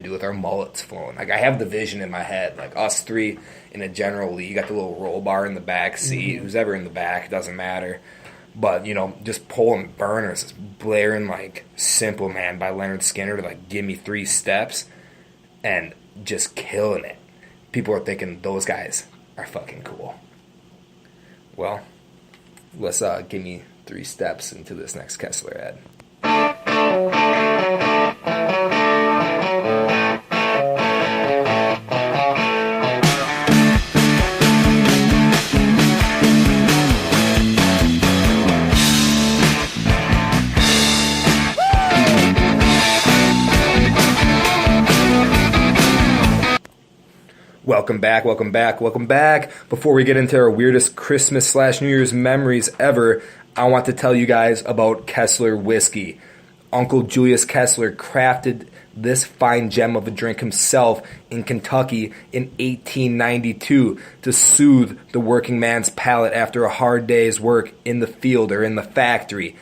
do with our mullets flowing. Like, I have the vision in my head, like us three in a general league. You got the little roll bar in the back seat. Who's ever in the back, it doesn't matter. But, you know, just pulling burners, just blaring like Simple Man by Leonard Skinner to like Give Me 3 Steps and just killing it. People are thinking those guys are fucking cool. Well, let's give me 3 steps into this next Kessler ad. Welcome back, welcome back, welcome back. Before we get into our weirdest Christmas/New Year's memories ever, I want to tell you guys about Kessler Whiskey. Uncle Julius Kessler crafted this fine gem of a drink himself in Kentucky in 1892 to soothe the working man's palate after a hard day's work in the field or in the factory.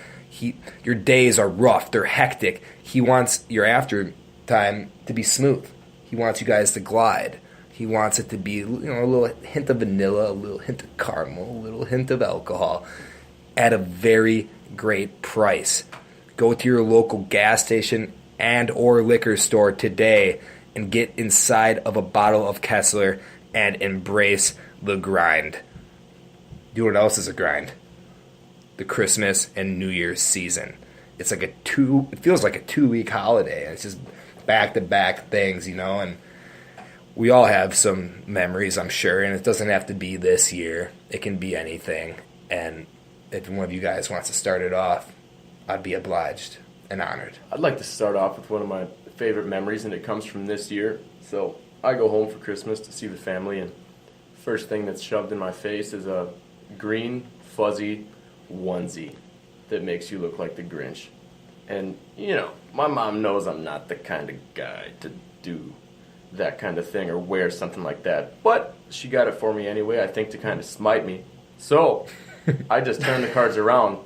Your days are rough, they're hectic. He wants your after time to be smooth. He wants you guys to glide. He wants it to be, you know, a little hint of vanilla, a little hint of caramel, a little hint of alcohol at a very great price. Go to your local gas station and or liquor store today and get inside of a bottle of Kessler and embrace the grind. You know what else is a grind? The Christmas and New Year's season. It's like it feels like a 2-week holiday. It's just back-to-back things, you know, and we all have some memories, I'm sure, and it doesn't have to be this year. It can be anything. And if one of you guys wants to start it off, I'd be obliged and honored. I'd like to start off with one of my favorite memories, and it comes from this year. So I go home for Christmas to see the family, and first thing that's shoved in my face is a green, fuzzy onesie that makes you look like the Grinch. And, you know, my mom knows I'm not the kind of guy to do that kind of thing or wear something like that. But she got it for me anyway, I think to kind of smite me. So I just turned the cards around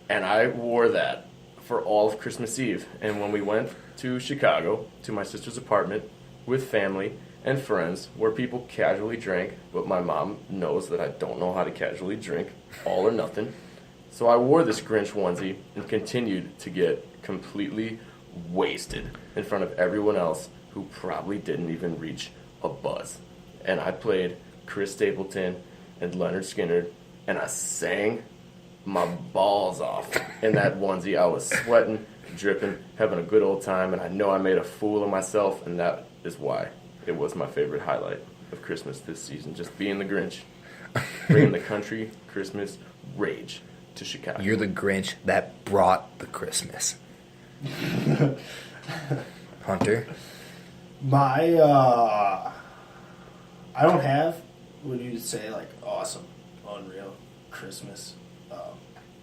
and I wore that for all of Christmas Eve. And when we went to Chicago, to my sister's apartment with family and friends where people casually drank, but my mom knows that I don't know how to casually drink, all or nothing. So I wore this Grinch onesie and continued to get completely wasted in front of everyone else who probably didn't even reach a buzz. And I played Chris Stapleton and Leonard Skinner, and I sang my balls off in that onesie. I was sweating, dripping, having a good old time, and I know I made a fool of myself, and that is why it was my favorite highlight of Christmas this season, just being the Grinch, bringing the country Christmas rage to Chicago. You're the Grinch that brought the Christmas. Hunter? I don't have, what do you say, like, awesome, unreal Christmas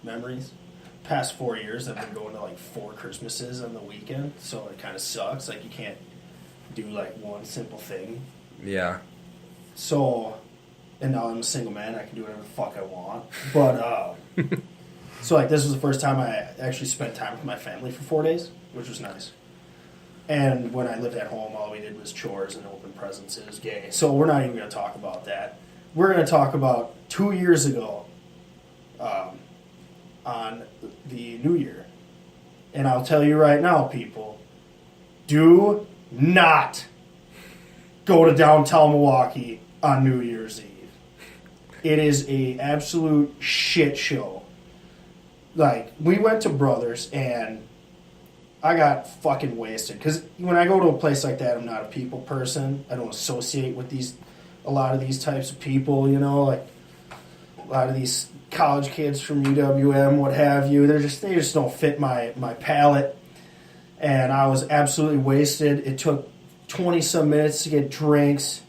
memories. Past 4 years, I've been going to, like, 4 Christmases on the weekend, so it kind of sucks. Like, you can't do, like, one simple thing. Yeah. So, and now I'm a single man, I can do whatever the fuck I want. But, so, like, this was the first time I actually spent time with my family for 4 days, which was nice. And when I lived at home, all we did was chores and open presents. It was gay. So we're not even going to talk about that. We're going to talk about 2 years ago on the New Year. And I'll tell you right now, people, do not go to downtown Milwaukee on New Year's Eve. It is a absolute shit show. Like, we went to Brothers, and I got fucking wasted. Because when I go to a place like that, I'm not a people person. I don't associate with a lot of these types of people, you know, like a lot of these college kids from UWM, what have you. They just don't fit my palate. And I was absolutely wasted. It took 20-some minutes to get drinks.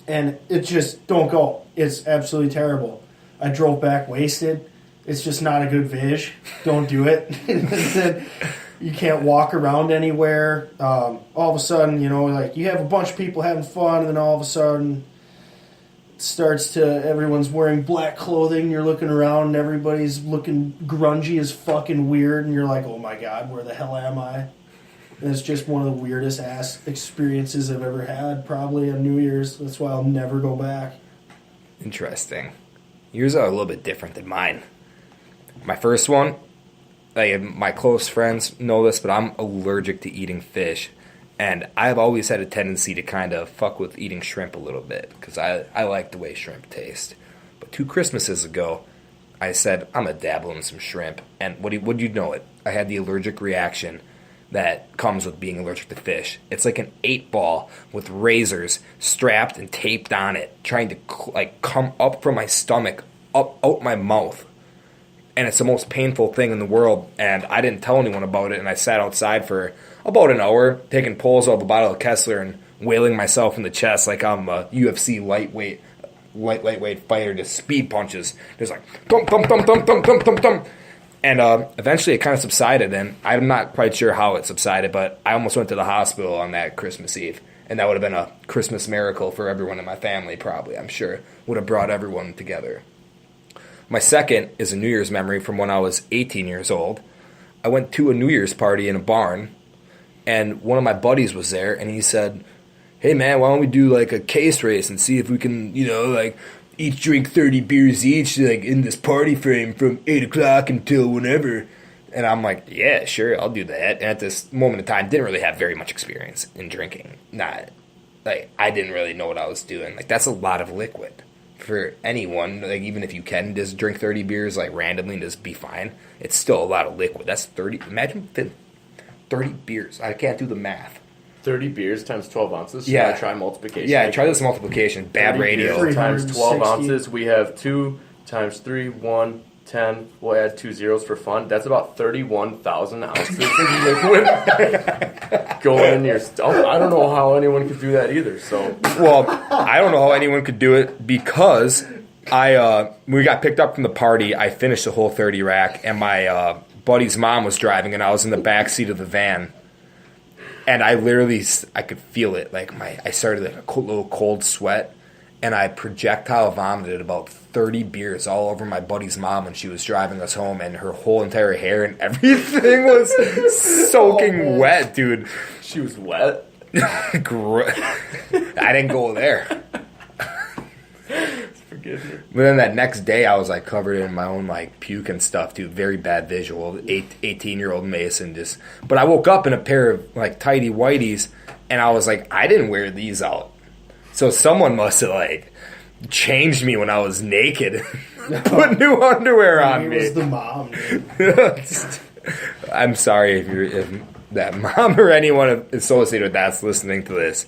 And it just, don't go. It's absolutely terrible. I drove back wasted. It's just not a good vision. Don't do it. You can't walk around anywhere. All of a sudden, you know, like you have a bunch of people having fun, and then all of a sudden it starts to, everyone's wearing black clothing. You're looking around, and everybody's looking grungy as fucking weird, and you're like, oh my God, where the hell am I? And it's just one of the weirdest ass experiences I've ever had, probably on New Year's. That's why I'll never go back. Interesting. Yours are a little bit different than mine. My first one, like my close friends know this, but I'm allergic to eating fish. And I've always had a tendency to kind of fuck with eating shrimp a little bit because I like the way shrimp taste. But 2 Christmases ago, I said, I'm going to dabble in some shrimp. And would you know it? I had the allergic reaction that comes with being allergic to fish. It's like an 8-ball with razors strapped and taped on it, trying to come up from my stomach, up out my mouth. And it's the most painful thing in the world. And I didn't tell anyone about it. And I sat outside for about an hour, taking pulls out of a bottle of Kessler and wailing myself in the chest like I'm a UFC lightweight fighter, just speed punches. Just like thump, thump, thump, thump, thump, thump, thump, thump. And eventually it kind of subsided, and I'm not quite sure how it subsided, but I almost went to the hospital on that Christmas Eve. And that would have been a Christmas miracle for everyone in my family, probably, I'm sure. Would have brought everyone together. My second is a New Year's memory from when I was 18 years old. I went to a New Year's party in a barn, and one of my buddies was there, and he said, hey man, why don't we do like a case race and see if we can, each drink 30 beers each, like in this party frame from 8 o'clock until whenever. And I'm like, yeah, sure, I'll do that. And at this moment in time, didn't really have very much experience in drinking. I didn't really know what I was doing. Like, that's a lot of liquid for anyone. Like, even if you can just drink 30 beers, like, randomly and just be fine, it's still a lot of liquid. That's 30, imagine 30 beers. I can't do the math. 30 beers times 12 ounces. Yeah. I try multiplication. Yeah, try this multiplication. Bad radio. Beers times 12 ounces. We have 2 times 3, 1, 10. We'll add 2 zeros for fun. That's about 31,000 ounces of liquid going in your stomach. I don't know how anyone could do that either. So, well, I don't know how anyone could do it because we got picked up from the party. I finished the whole 30 rack, and my buddy's mom was driving, and I was in the back seat of the van. And I could feel it. Like I started like a little cold sweat, and I projectile vomited about 30 beers all over my buddy's mom when she was driving us home, and her whole entire hair and everything was soaking wet, dude. She was wet? I didn't go there. Forgive me. But then that next day, I was like covered in my own like puke and stuff, dude. Very bad visual. 18-year-old Mason just. But I woke up in a pair of like tighty whities, and I was like, I didn't wear these out, so someone must have like changed me when I was naked, put new underwear on me. It was the mom, dude. I'm sorry if that mom or anyone associated with that's listening to this.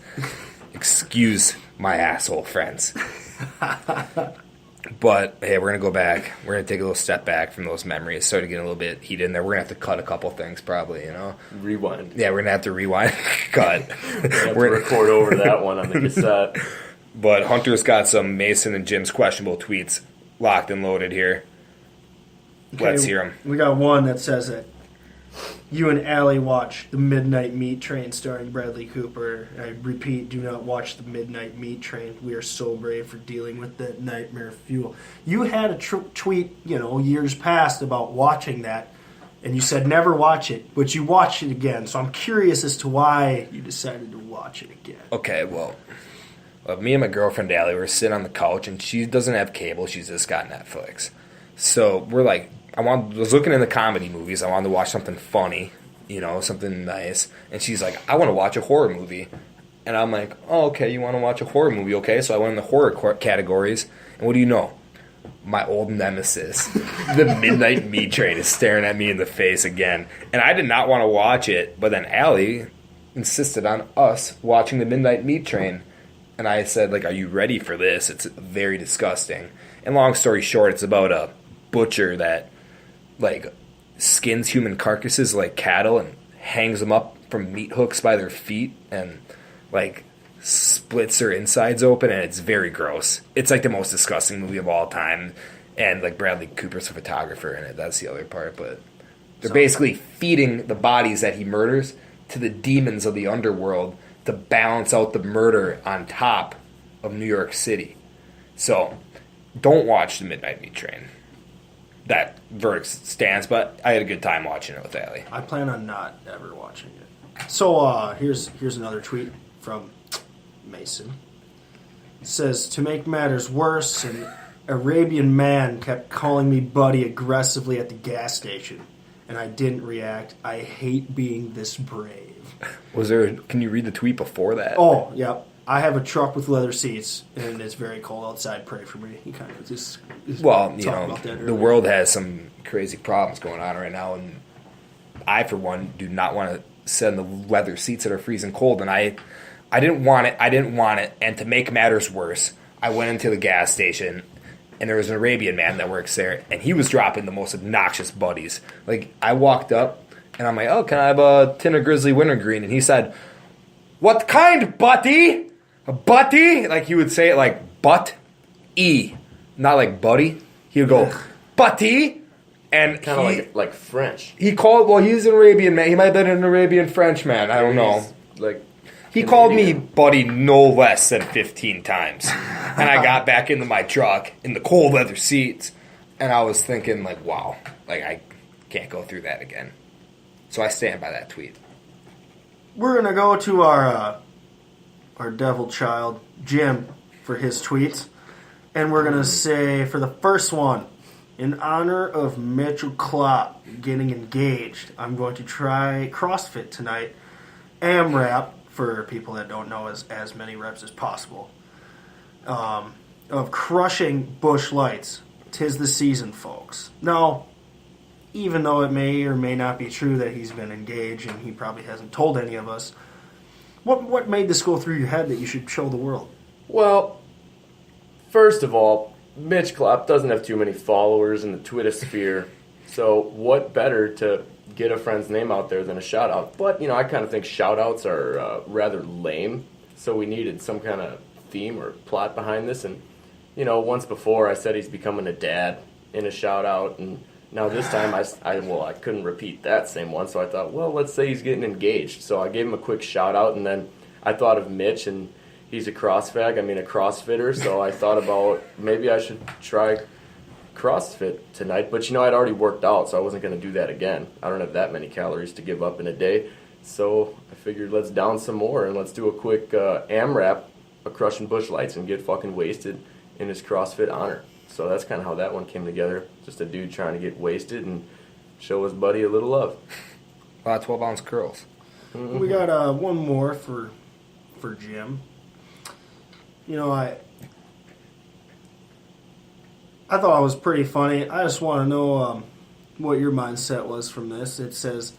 Excuse my asshole friends. But hey, we're gonna go back. We're gonna take a little step back from those memories. Started getting a little bit heated in there. We're gonna have to cut a couple things, probably. Rewind. Yeah, we're gonna have to rewind. Cut. We're gonna record over that one on the cassette. But Hunter's got some Mason and Jim's questionable tweets locked and loaded here. Okay, Let's hear them. We got one that says that you and Allie watch The Midnight Meat Train starring Bradley Cooper. I repeat, do not watch The Midnight Meat Train. We are so brave for dealing with that nightmare fuel. You had a tweet, years past about watching that, and you said never watch it, but you watched it again. So I'm curious as to why you decided to watch it again. Okay, well, me and my girlfriend Allie were sitting on the couch, and she doesn't have cable. She's just got Netflix. So we're like, I was looking in the comedy movies. I wanted to watch something funny, something nice. And she's like, I want to watch a horror movie. And I'm like, oh, okay, you want to watch a horror movie? Okay, so I went in the horror categories. And what do you know? My old nemesis, The Midnight Meat Train, is staring at me in the face again. And I did not want to watch it. But then Allie insisted on us watching The Midnight Meat Train. And I said, are you ready for this? It's very disgusting. And long story short, it's about a butcher that skins human carcasses like cattle and hangs them up from meat hooks by their feet and splits their insides open, and it's very gross. It's the most disgusting movie of all time, and Bradley Cooper's a photographer in it. That's the other part, but they're basically feeding the bodies that he murders to the demons of the underworld to balance out the murder on top of New York City. So don't watch The Midnight Meat Train. That verdict stands, but I had a good time watching it with Allie. I plan on not ever watching it. So here's another tweet from Mason. It says, to make matters worse, an Arabian man kept calling me buddy aggressively at the gas station, and I didn't react. I hate being this brave. Can you read the tweet before that? Oh, yeah. I have a truck with leather seats, and it's very cold outside. Pray for me. He kind of just well, you know, the world has some crazy problems going on right now, and I, for one, do not want to sit in the leather seats that are freezing cold, and I didn't want it, and to make matters worse, I went into the gas station, and there was an Arabian man that works there, and he was dropping the most obnoxious buddies. Like, I walked up, and I'm like, oh, can I have a tin of Grizzly Wintergreen? And he said, what kind, buddy? A buddy? Like, he would say it like, but-e, not like buddy. He would go, buddy? And kind of like French. He called, well, he's an Arabian man. He might have been an Arabian French man. I don't know. Like, he called me buddy no less than 15 times. And I got back into my truck in the cold leather seats. And I was thinking, like, wow, like, I can't go through that again. So I stand by that tweet. We're going to go to our devil child, Jim, for his tweets. And we're going to say, for the first one, in honor of Mitchell Klopp getting engaged, I'm going to try CrossFit tonight. AMRAP, for people that don't know, is as many reps as possible. Of crushing Busch Lights. 'Tis the season, folks. Now, even though it may or may not be true that he's been engaged and he probably hasn't told any of us, what made this go through your head that you should show the world? Well, first of all, Mitch Klopp doesn't have too many followers in the Twitter sphere, so what better to get a friend's name out there than a shout-out? But, you know, I kind of think shout-outs are rather lame, so we needed some kind of theme or plot behind this. And, you know, once before I said he's becoming a dad in a shout-out, and now this time I couldn't repeat that same one, so I thought, well, let's say he's getting engaged. So I gave him a quick shout-out, and then I thought of Mitch, and he's a CrossFitter, so I thought about maybe I should try CrossFit tonight. But, you know, I'd already worked out, so I wasn't going to do that again. I don't have that many calories to give up in a day. So I figured let's down some more, and let's do a quick AMRAP of crushing Busch Lights and get fucking wasted in his CrossFit honor. So that's kind of how that one came together. Just a dude trying to get wasted and show his buddy a little love. A lot of 12-ounce curls. Mm-hmm. We got one more for Jim. You know, I thought it was pretty funny. I just want to know what your mindset was from this. It says,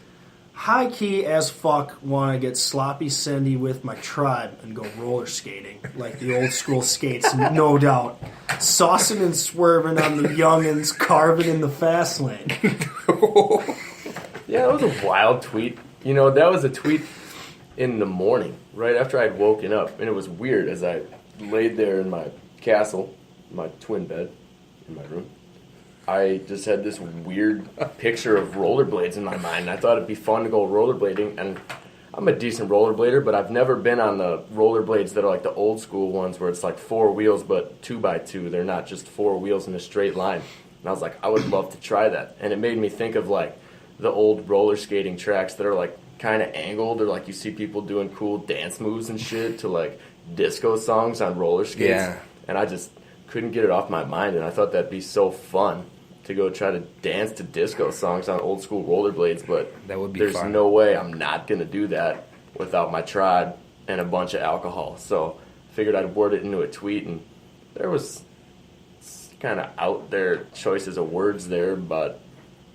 high key as fuck want to get sloppy Cindy with my tribe and go roller skating. Like the old school skates, no doubt. Saucing and swerving on the youngins, carving in the fast lane. Yeah, that was a wild tweet. You know, that was a tweet in the morning, right after I'd woken up. And it was weird as I laid there in my castle, my twin bed in my room. I just had this weird picture of rollerblades in my mind. I thought it'd be fun to go rollerblading, and I'm a decent rollerblader, but I've never been on the rollerblades that are like the old school ones where it's like 4 wheels but 2x2. They're not just 4 wheels in a straight line. And I was like, I would love to try that. And it made me think of like the old roller skating tracks that are like kind of angled, or like you see people doing cool dance moves and shit to like disco songs on roller skates. Yeah. And I just couldn't get it off my mind, and I thought that'd be so fun to go try to dance to disco songs on old school rollerblades, but that would be there's fun. No way I'm not going to do that without my tribe and a bunch of alcohol. So I figured I'd word it into a tweet, and there was kind of out there choices of words there, but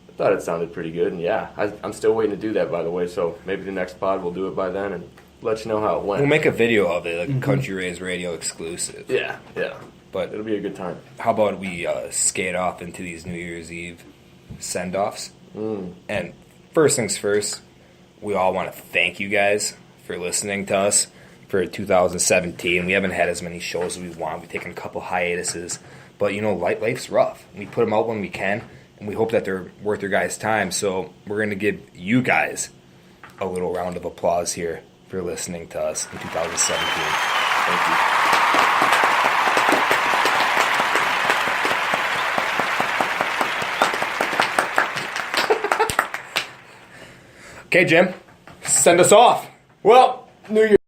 I thought it sounded pretty good. And yeah, I'm still waiting to do that, by the way, so maybe the next pod we'll do it by then and let you know how it went. We'll make a video of it, like a Country Razed Radio exclusive. Yeah. But it'll be a good time. How about we skate off into these New Year's Eve send-offs? And first things first, we all want to thank you guys for listening to us for 2017. We haven't had as many shows as we want. We've taken a couple hiatuses. But, you know, life's rough. We put them out when we can, and we hope that they're worth your guys' time. So we're going to give you guys a little round of applause here for listening to us in 2017. Thank you. Okay, Jim, Send us off. Well, New Year.